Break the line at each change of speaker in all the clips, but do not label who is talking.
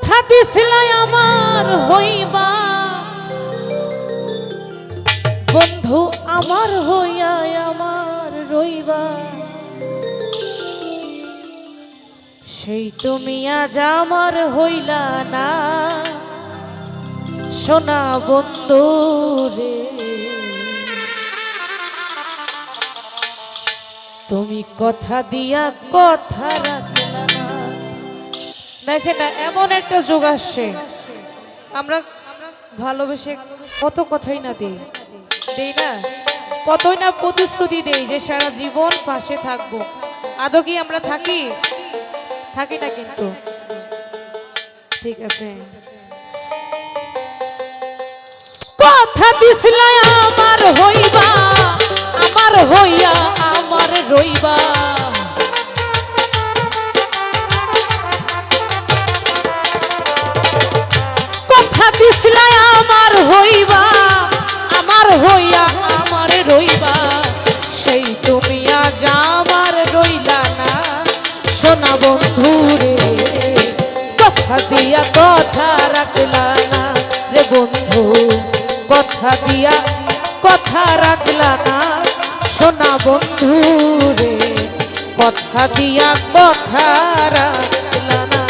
কথা দিছিলাই আমার হইবা বন্ধু আমার হইয়া আমার রইবা সেই তুমি আজ আমার হইলা না সোনা বন্ধু রে তুমি কথা দিয়া কথা রাখলা না। দেখেন না এমন একটা যুগ আসছে আমরা ভালোবেসে কত কথাই না দেই না, কতই না প্রতিশ্রুতি দেই যে সারা জীবন পাশে থাকবো। আদৌ কি আমরা থাকি না? কিন্তু ঠিক আছে, কথা দিছিলাই আমার হইবা আমার হইয়া আমার রইবা কথা দিছিলাই আমার হইবা আমার হইয়া আমার রইবা সেই তুমি আজ আমার রইলা না সোনা বন্ধু রে কথা দিয়া কথা রাখলা না রে বন্ধু কথা দিয়া কথা রাখলা না সোনা বন্ধু রে কথা দিয়া কথা রাখলা না।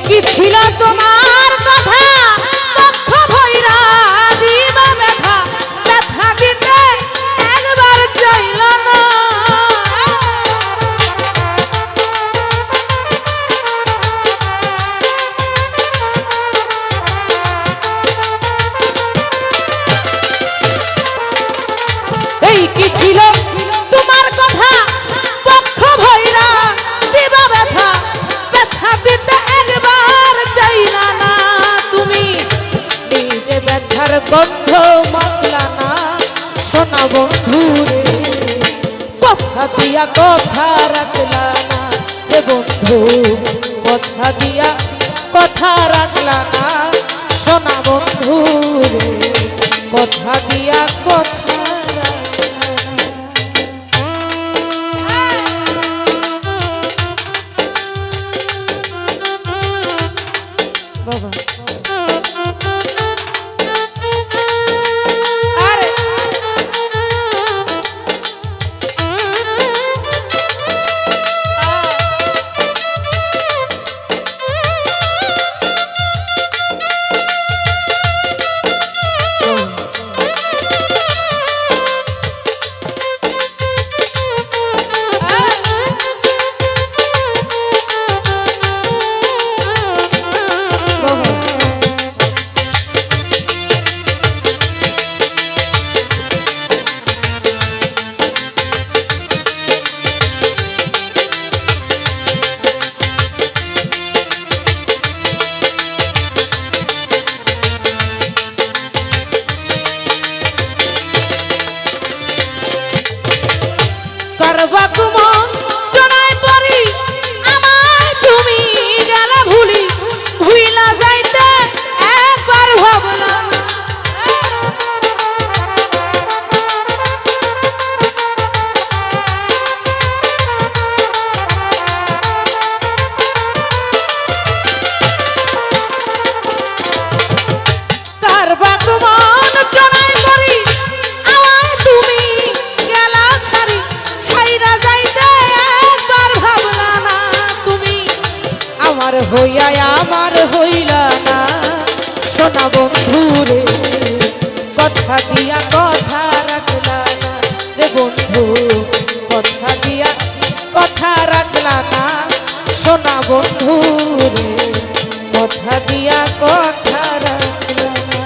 কি ছিল তোমার কথা পক্ষ ভৈরা দিবা ব্যথা ব্যথা দিতে একবার চাইল না এই কি ছিল তোমার কথা পক্ষ ভৈরা দিবা ব্যথা ব্যথা দিতে ব্যথার গন্ধ মাতলা না সোনা বন্ধু রে কথা দিয়া কথা রাখলা না রে বন্ধু কথা দিয়া কথা রাখলা না সোনা বন্ধু রে কথা দিয়া কথা বাবা হইয়া আমার হইলা না সোনা বন্ধু রে কথা দিয়া কথা রাখলা না রে বন্ধু কথা দিয়া কথা রাখলা না সোনা বন্ধু রে কথা দিয়া কথা রাখলা না।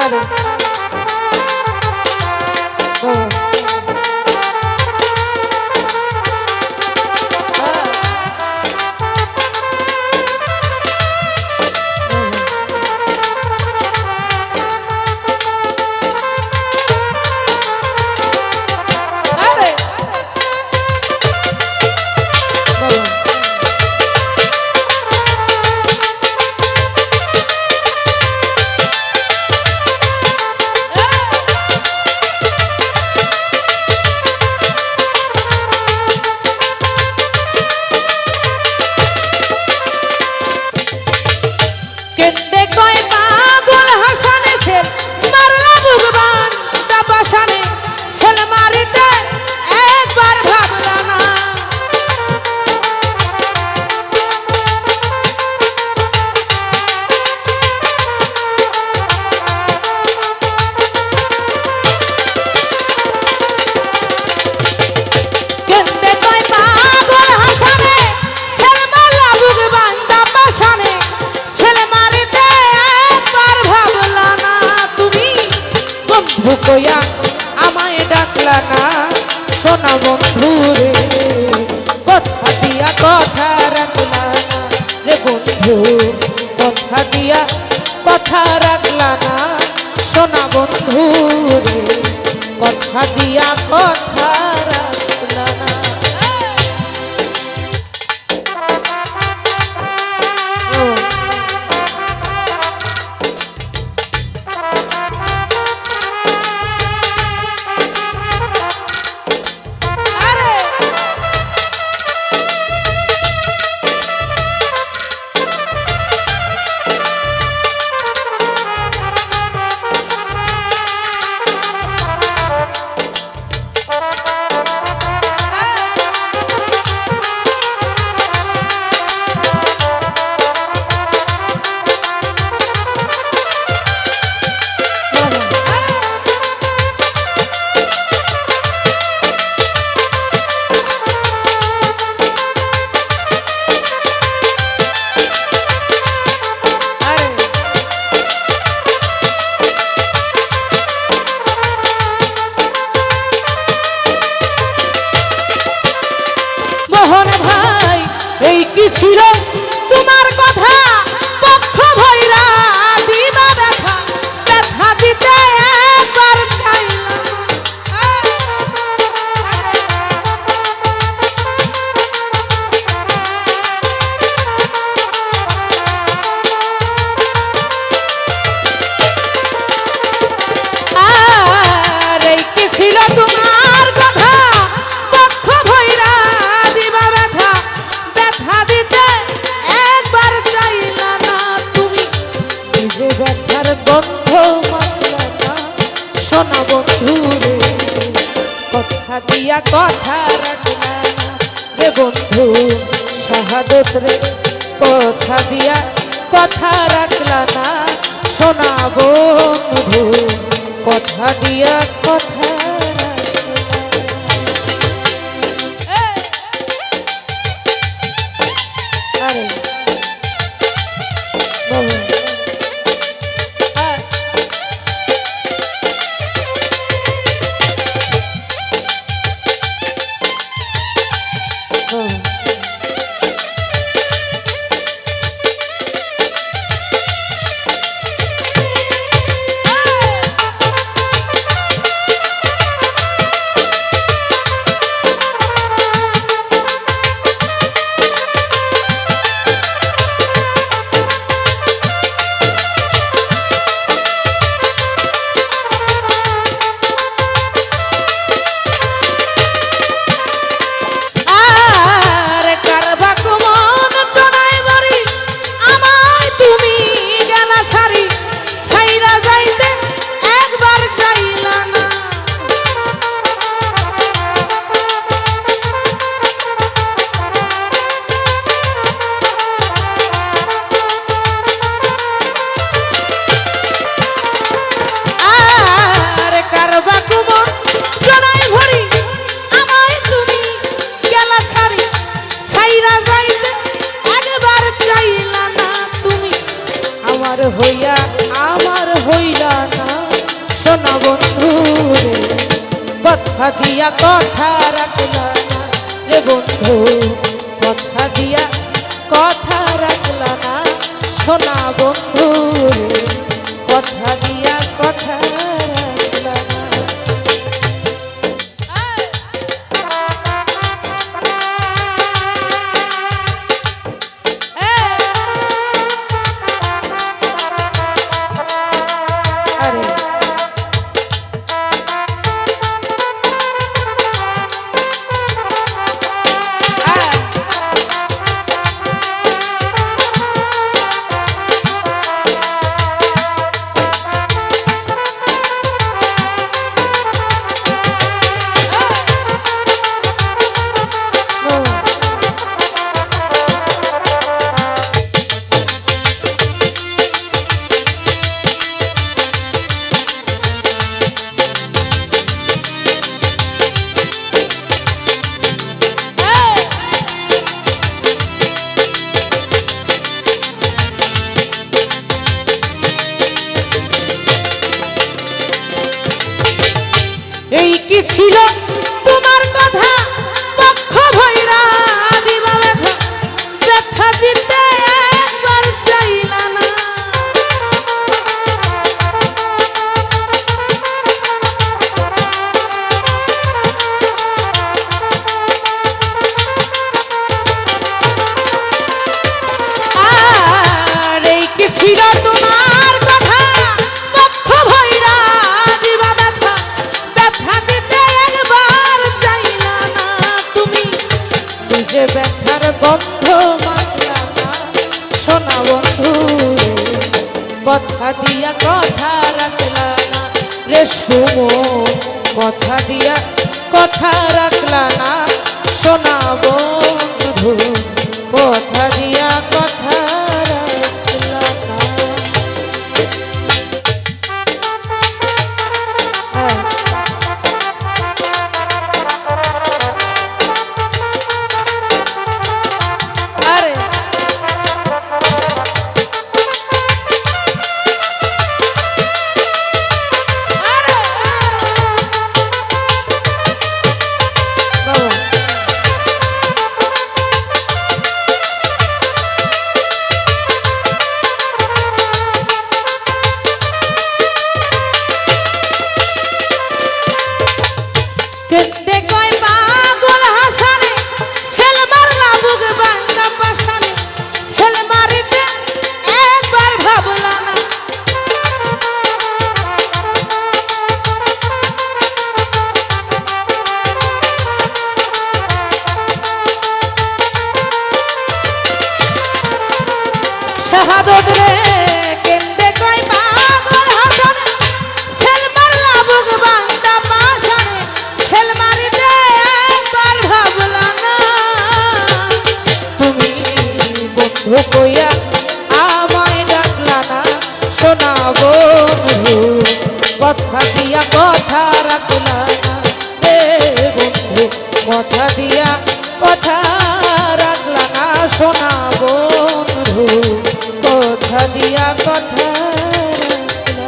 আরে ও কইয়া আমায় ডাকলা না সোনা বন্ধুরে কথা দিয়া কথা রাখলা না রে বন্ধু কথা দিয়া কথা রাখলা না সোনা বন্ধুরে কথা দিয়া কথা রাখলা না। ছিল তোমার কথা পক্ষ ভৈরা দিবা ব্যথা ব্যথা দিতে একবার চাইলাম আর এই কি ছিল তোমার কথা পক্ষ ভৈরা দিবা ব্যথা ব্যথা দিতে একবার চাইলা না তুমি নিজে ব্যথার গন্ধ মানলা না সোনা বন্ধুরে কথা দিয়া কথা রাখলা না রে বন্ধু শাহাদত রে কথা দিয়া কথা রাখলা না সোনা বন্ধু কথা দিয়া কথা তোমার হইয়া আমার হইলা না সোনা বন্ধু রে, কথা দিয়া কথা রাখলা না রে বন্ধু, কথা দিয়া কথা রাখলা না সোনা বন্ধু রে, কথা দিয়া কথা রাখলা না। এই কি ছিল তোমার কথা, পক্ষ ভৈরা দিবা ব্যথা, ব্যথা দিতে একবার চাইলা না। আর এই কি ছিল তোমার কথা, পক্ষ ভৈরা দিবা ব্যথা, ব্যথা দিতে একবার চাইলা না। তুমি নিজে ব্যথার গন্ধ মাখলা না সোনা বন্ধু, কথা দিয়া কথা রাখলা না রে সুমন, কথা দিয়া কথা রাখলা না সোনা বন্ধু, কথা দিয়া কথা রাখলা না। আরে কেন্দে কয় পাগল হাসানে, ছেলে মারলা বুক বান্দা পাশানে, ছেলে মারিতে একবার ভাবলা না। শাহাদত রে কেন্দে কয় পাগল হাসানে, ছেলে মারলা বুক বান্দা পাশানে, ছেলে মারিতে একবার ভাবলা না। তুমি বন্ধু কইয়া আমায় ডাকলা না সোনা বন্ধু, কথা দিয়া কথা রাখলা না রে বন্ধু, কথা দিয়া কথা রাখলা না সোনা বন্ধু, কথা দিয়া কথা রাখলা না।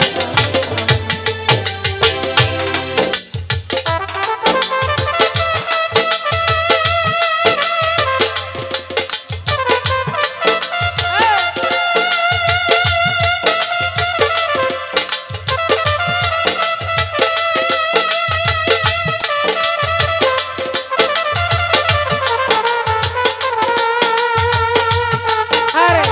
আরে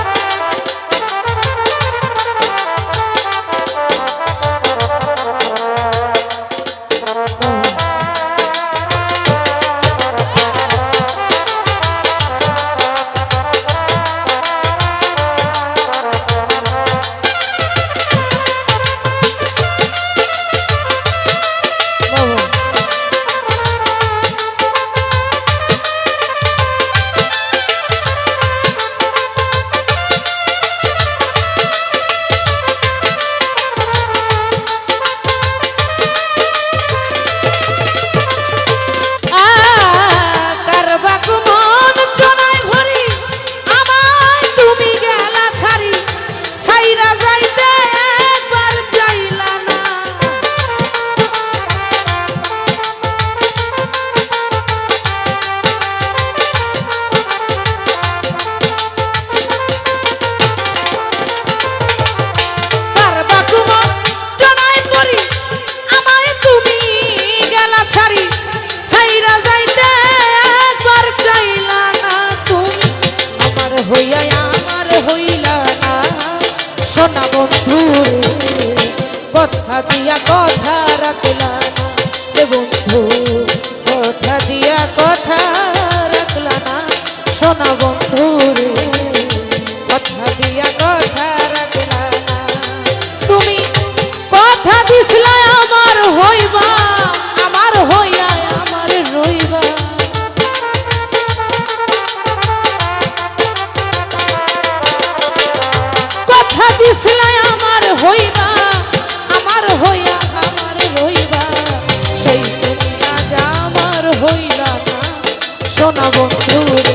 সোনা বন্ধু রে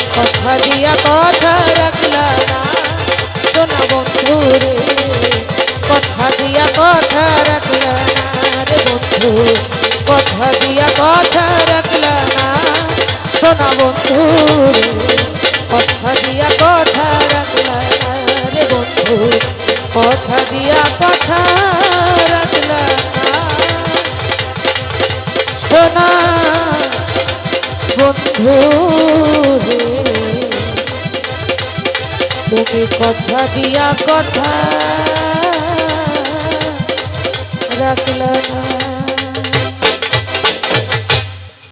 কথা দিয়া কথা রাখলা না সোনা বন্ধু রে কথা দিয়া কথা রাখলা না রে বন্ধু কথা দিয়া কথা রাখলা না সোনা বন্ধু রে কথা দিয়া কথা রাখলা না রে বন্ধু কথা দিয়া কথা রাখলা না সোনা বন্ধু রে তুমি কথা দিয়া কথা রাখলা না।